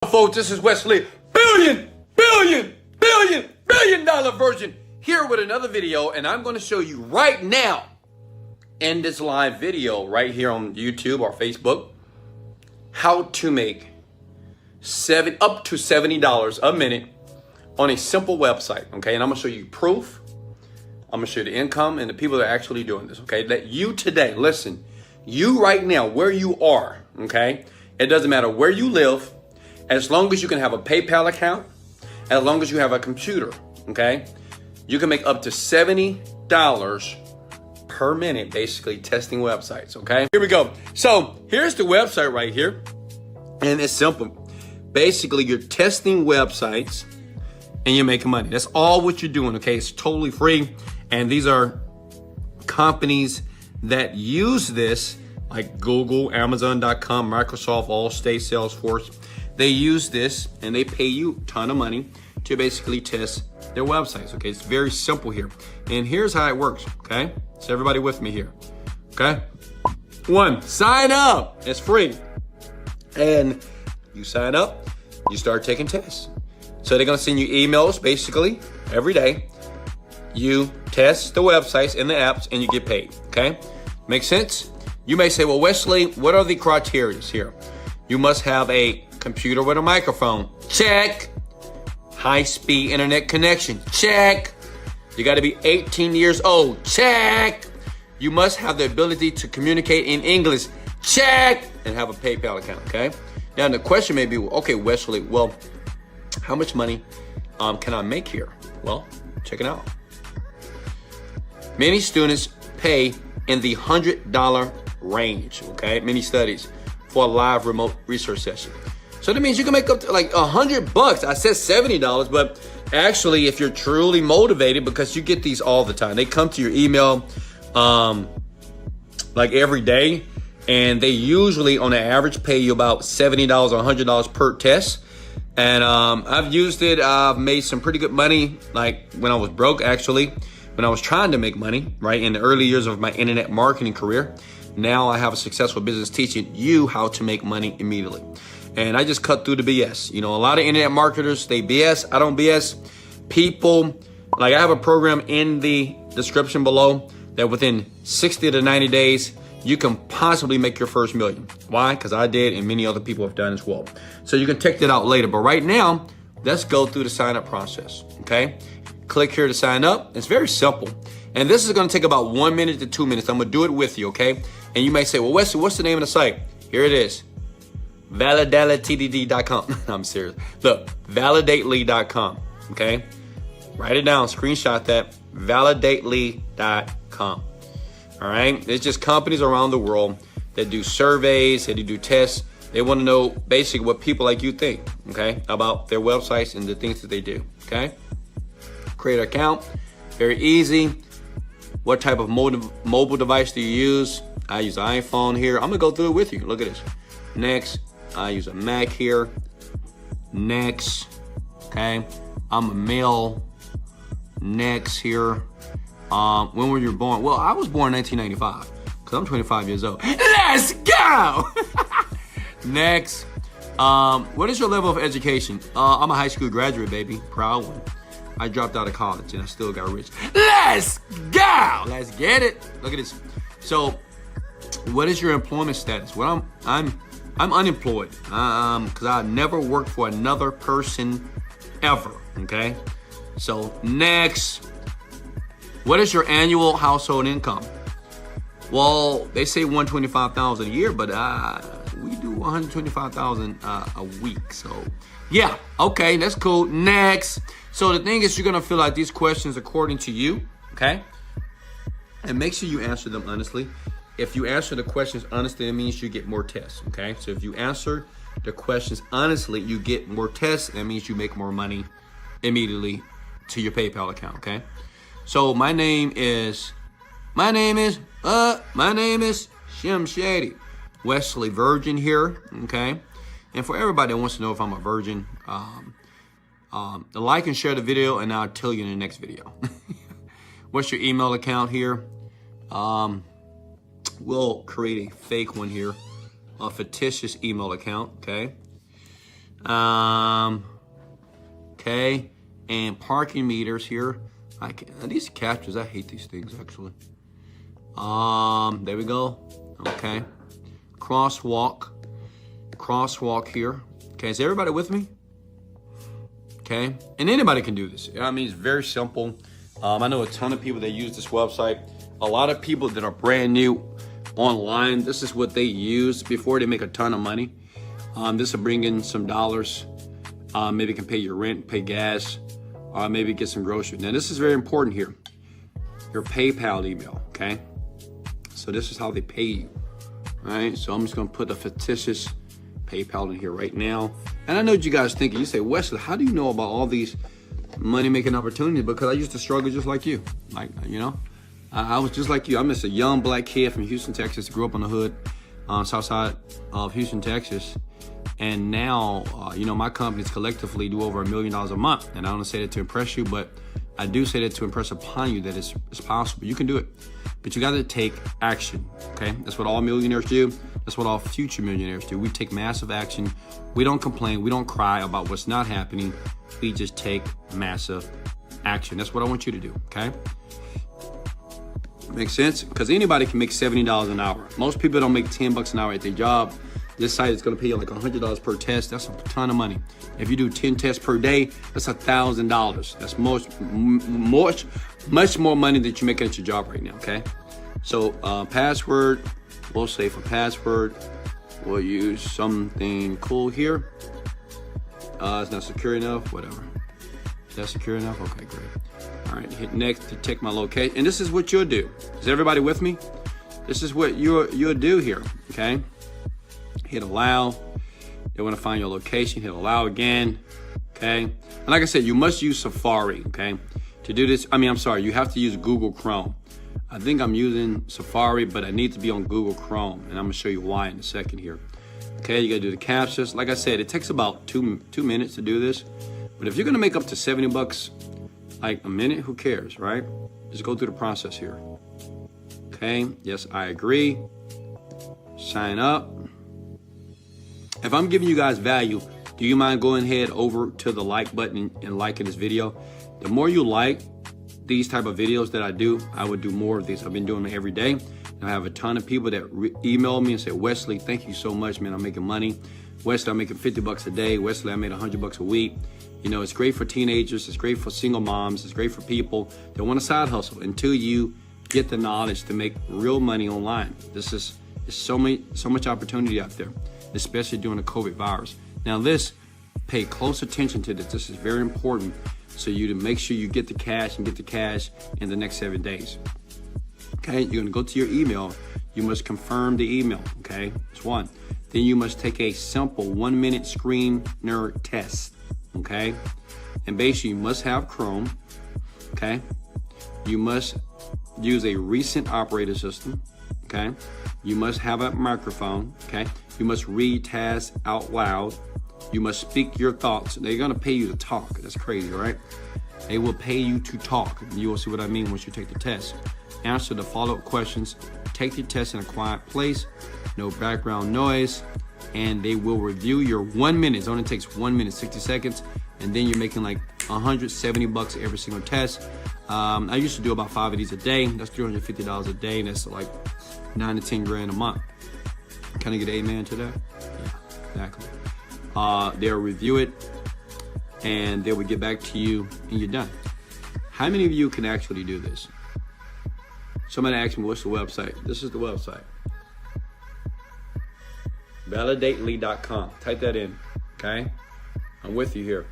Folks, this is Wesley, billion dollar version here with another video, and I'm going to show you right now in this live video right here on YouTube or Facebook how to make up to $70 a minute on a simple website. Okay, and I'm going to show you proof. I'm going to show you the income and the people that are actually doing this. Okay, that you today, listen, you right now where you are. Okay, it doesn't matter where you live. As long as you can have a PayPal account, as long as you have a computer, okay, you can make up to $70 per minute, basically testing websites, okay? Here we go. So here's the website right here, and it's simple. Basically, you're testing websites and you're making money. That's all what you're doing, okay? It's totally free, and these are companies that use this, like Google, Amazon.com, Microsoft, Allstate, Salesforce. They use this and they pay you a ton of money to basically test their websites. Okay, it's very simple here. And here's how it works. Okay, so everybody with me here. Okay, one, sign up. It's free. And you sign up, you start taking tests. So they're gonna send you emails basically every day. You test the websites and the apps and you get paid. Okay, make sense? You may say, well, Wesley, what are the criteria here? You must have a computer with a microphone. Check. High-speed internet connection. Check. You got to be 18 years old. Check. You must have the ability to communicate in English. Check. And have a PayPal account, okay? Now, the question may be, okay, Wesley, well, how much money can I make here? Well, check it out. Many students pay in the $100 range, okay? Many studies for a live remote research session. So that means you can make up to like $100. I said $70, but actually if you're truly motivated, because you get these all the time, they come to your email like every day, and they usually on an average pay you about $70 or $100 per test. And I've used it. I've made some pretty good money, like when I was broke, actually, when I was trying to make money, right, in the early years of my internet marketing career. Now I have a successful business teaching you how to make money immediately. And I just cut through the BS. You know, a lot of internet marketers, they BS. I don't BS. People, like I have a program in the description below that within 60 to 90 days, you can possibly make your first million. Why? Because I did, and many other people have done as well. So you can check that out later. But right now, let's go through the sign up process, okay? Click here to sign up. It's very simple. And this is gonna take about 1 minute to 2 minutes. I'm gonna do it with you, okay? And you may say, well, Wesley, what's the name of the site? Here it is. Validately.com. I'm serious. Look, validately.com. Okay? Write it down, screenshot that. Validately.com. All right? It's just companies around the world that do surveys, that do tests. They want to know basically what people like you think, okay, about their websites and the things that they do. Okay? Create an account. Very easy. What type of mobile device do you use? I use an iPhone here. I'm going to go through it with you. Look at this. Next. I use a Mac here. Next. Okay. I'm a male. Next here. When were you born? Well, I was born in 1995 because I'm 25 years old. Let's go! Next. What is your level of education? I'm a high school graduate, baby. Proud one. I dropped out of college and I still got rich. Let's go! Let's get it. Look at this. So, what is your employment status? Well, I'm unemployed because I never worked for another person ever. Okay. So next, what is your annual household income? Well, they say $125,000 a year, but we do $125,000 a week. So yeah, okay, that's cool. Next. So the thing is, you're gonna fill out these questions according to you. Okay. And make sure you answer them honestly. If you answer the questions honestly, it means you get more tests, okay? So if you answer the questions honestly, you get more tests. That means you make more money immediately to your PayPal account, okay? So my name is Shem Shady. Wesley Virgin here, okay? And for everybody that wants to know if I'm a virgin, like and share the video, and I'll tell you in the next video. What's your email account here? We'll create a fake one here, a fictitious email account, okay? Okay, and parking meters here. These captures, I hate these things actually. There we go. Okay, crosswalk here. Okay, is everybody with me? Okay, and anybody can do this. I mean, it's very simple. I know a ton of people that use this website. A lot of people that are brand new online, this is what they use before they make a ton of money. This will bring in some dollars. Maybe you can pay your rent, pay gas, maybe get some groceries. Now, this is very important here. Your PayPal email, okay? So this is how they pay you, all right? So I'm just gonna put a fictitious PayPal in here right now. And I know what you guys thinking. You say, Wesley, how do you know about all these money-making opportunities? Because I used to struggle just like you. Like, you know, I was just like you. I'm just a young black kid from Houston, Texas. Grew up on the hood, south side of Houston, Texas. And now, you know, my companies collectively do over $1 million a month. And I don't say that to impress you, but I do say that to impress upon you that it's possible. You can do it, but you got to take action, okay? That's what all millionaires do. That's what all future millionaires do. We take massive action. We don't complain. We don't cry about what's not happening. We just take massive action. That's what I want you to do, okay? Makes sense? Because anybody can make $70 an hour. Most people don't make $10 an hour at their job. This site is going to pay you like $100 per test. That's a ton of money. If you do 10 tests per day, that's $1,000. That's much more money than you're making at your job right now, okay? So password, we'll say for password, we'll use something cool here. It's not secure enough, whatever. Is that secure enough? Okay, great. All right, hit next to check my location. And this is what you'll do. Is everybody with me? This is what you'll do here, okay? Hit allow. They want to find your location. Hit allow again. Okay. And like I said, you must use Safari. Okay. To do this, you have to use Google Chrome. I think I'm using Safari, but I need to be on Google Chrome, and I'm gonna show you why in a second here. Okay. You gotta do the captchas. Like I said, it takes about two minutes to do this. But if you're gonna make up to $70, like a minute, who cares, right? Just go through the process here. Okay. Yes, I agree. Sign up. If I'm giving you guys value, do you mind going ahead over to the like button and liking this video? The more you like these type of videos that I do, I would do more of these. I've been doing them every day. And I have a ton of people that email me and say, Wesley, thank you so much, man. I'm making money. Wesley, I'm making $50 a day. Wesley, I made $100 a week. You know, it's great for teenagers. It's great for single moms. It's great for people that want a side hustle until you get the knowledge to make real money online. There's so much opportunity out there, especially during the COVID virus. Now pay close attention to this. This is very important. So you to make sure you get the cash and get the cash in the next 7 days. Okay, you're gonna go to your email. You must confirm the email, okay? That's one. Then you must take a simple 1-minute screener test, okay? And basically you must have Chrome, okay? You must use a recent operating system, okay? You must have a microphone, okay? You must read tasks out loud. You must speak your thoughts. They're gonna pay you to talk. That's crazy, right? They will pay you to talk. You will see what I mean once you take the test. Answer the follow-up questions. Take the test in a quiet place, no background noise, and they will review your 1 minute. It only takes 1 minute, 60 seconds, and then you're making like $170 every single test. I used to do about 5 of these a day. That's $350 a day, and that's like 9 to 10 grand a month. Can I get an amen to that? Yeah, exactly. They'll review it, and they will get back to you, and you're done. How many of you can actually do this? Somebody asked me, what's the website? This is the website. Validately.com. Type that in, okay? I'm with you here.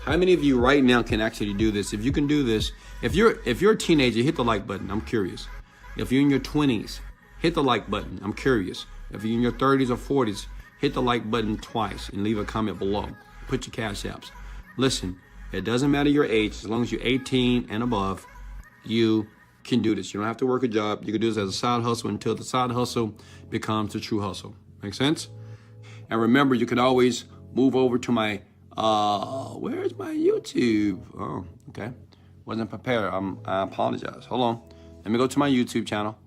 How many of you right now can actually do this? If you can do this, if you're a teenager, hit the like button. I'm curious. If you're in your 20s, hit the like button. I'm curious. If you're in your 30s or 40s, hit the like button twice and leave a comment below. Put your cash apps. Listen, it doesn't matter your age. As long as you're 18 and above, you can do this. You don't have to work a job. You can do this as a side hustle until the side hustle becomes the true hustle. Make sense? And remember, you can always move over to my, where's my YouTube? Oh, okay. Wasn't prepared. I apologize. Hold on. Let me go to my YouTube channel.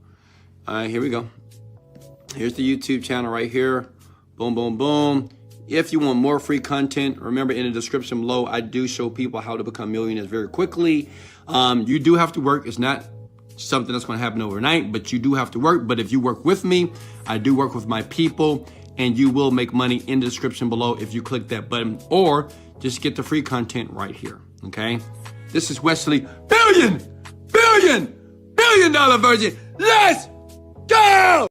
All right, here we go. Here's the YouTube channel right here. Boom, boom, boom. If you want more free content, remember in the description below, I do show people how to become millionaires very quickly. You do have to work. It's not something that's going to happen overnight, but you do have to work. But if you work with me, I do work with my people, and you will make money in the description below if you click that button, or just get the free content right here, okay? This is Wesley, billion dollar virgin. Let's go!